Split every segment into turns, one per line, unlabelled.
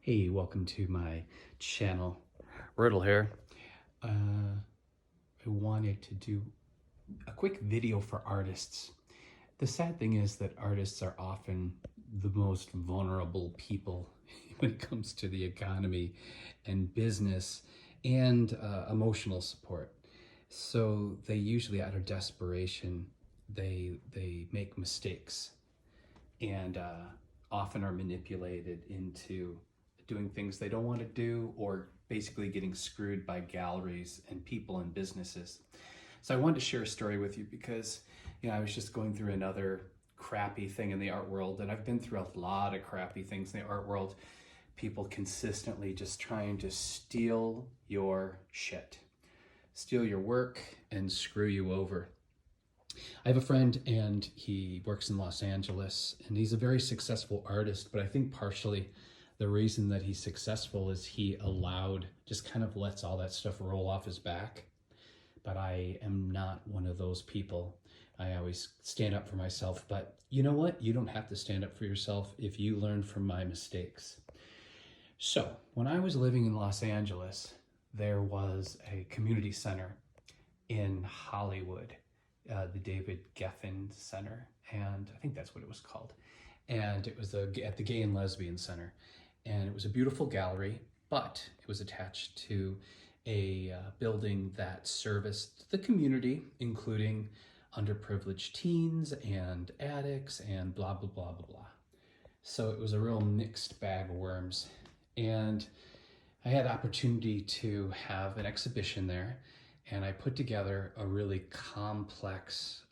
Hey, welcome to my channel. Riddle here. I wanted to do a quick video for artists. The sad thing is that artists are often the most vulnerable people when it comes to the economy and business and emotional support. So they usually, out of desperation, they make mistakes and often are manipulated into doing things they don't want to do, or basically getting screwed by galleries and people and businesses. So I wanted to share a story with you because, I was just going through another crappy thing in the art world, and I've been through a lot of crappy things in the art world. People consistently just trying to steal your shit, steal your work, and screw you over. I have a friend and he works in Los Angeles and he's a very successful artist, but I think partially the reason that he's successful is he just kind of lets all that stuff roll off his back. But I am not one of those people. I always stand up for myself, but you know what? You don't have to stand up for yourself if you learn from my mistakes. So when I was living in Los Angeles, there was a community center in Hollywood, the David Geffen Center, and I think that's what it was called. And it was at the Gay and Lesbian Center. And it was a beautiful gallery, but it was attached to a building that serviced the community, including underprivileged teens and addicts and blah, blah, blah, blah, blah. So it was a real mixed bag of worms. And I had opportunity to have an exhibition there, and I put together a really complex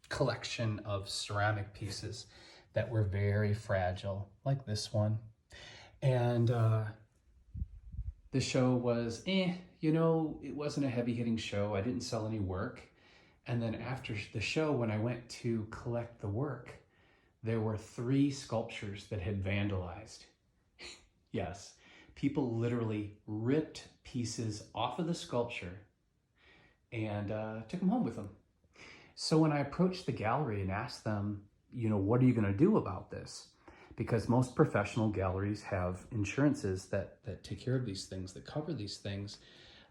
collection of ceramic pieces that were very fragile, like this one. And the show was, it wasn't a heavy-hitting show. I didn't sell any work. And then after the show, when I went to collect the work, there were 3 sculptures that had vandalized. Yes, people literally ripped pieces off of the sculpture and took them home with them. So when I approached the gallery and asked them, what are you going to do about this? Because most professional galleries have insurances that take care of these things, that cover these things.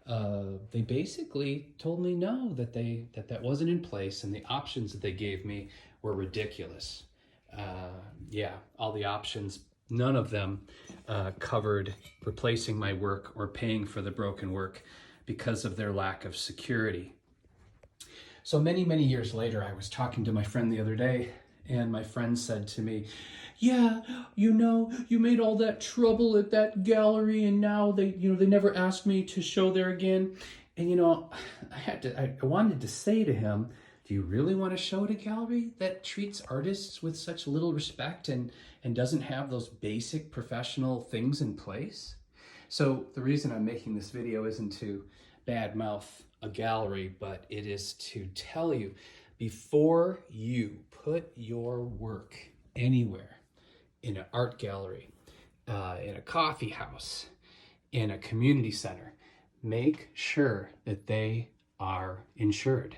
They basically told me no, that wasn't in place, and the options that they gave me were ridiculous. All the options, none of them covered replacing my work or paying for the broken work because of their lack of security. So many, many years later, I was talking to my friend the other day, and my friend said to me, yeah, you made all that trouble at that gallery, and now they never asked me to show there again. And I wanted to say to him, do you really want to show at a gallery that treats artists with such little respect and doesn't have those basic professional things in place? So the reason I'm making this video isn't to badmouth a gallery, but it is to tell you, before you put your work anywhere, in an art gallery, in a coffee house, in a community center, make sure that they are insured.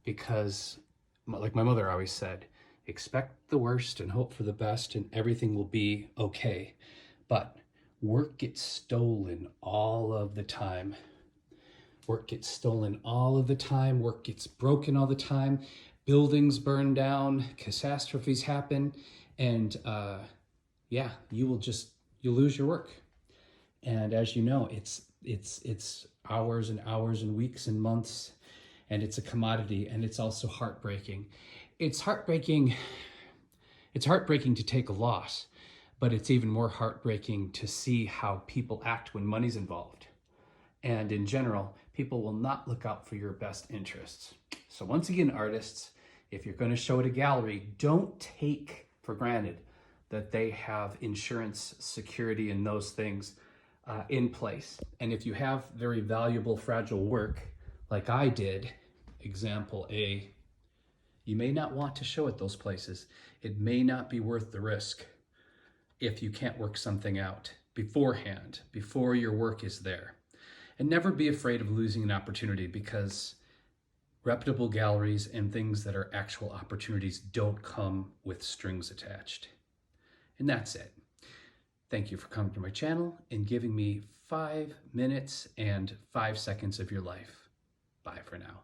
Because, like my mother always said, expect the worst and hope for the best and everything will be okay. But work gets stolen all of the time. Work gets stolen all of the time. Work gets broken all the time. Buildings burn down. Catastrophes happen. And you'll lose your work. And as you know, it's hours and hours and weeks and months, and it's a commodity, and it's also heartbreaking. It's heartbreaking to take a loss, but it's even more heartbreaking to see how people act when money's involved. And in general, people will not look out for your best interests. So once again, artists, if you're going to show at a gallery, don't take for granted that they have insurance, security, and those things in place. And if you have very valuable, fragile work, like I did, example A, you may not want to show at those places. It may not be worth the risk if you can't work something out beforehand, before your work is there. And never be afraid of losing an opportunity, because reputable galleries and things that are actual opportunities don't come with strings attached. And that's it. Thank you for coming to my channel and giving me 5 minutes and 5 seconds of your life. Bye for now.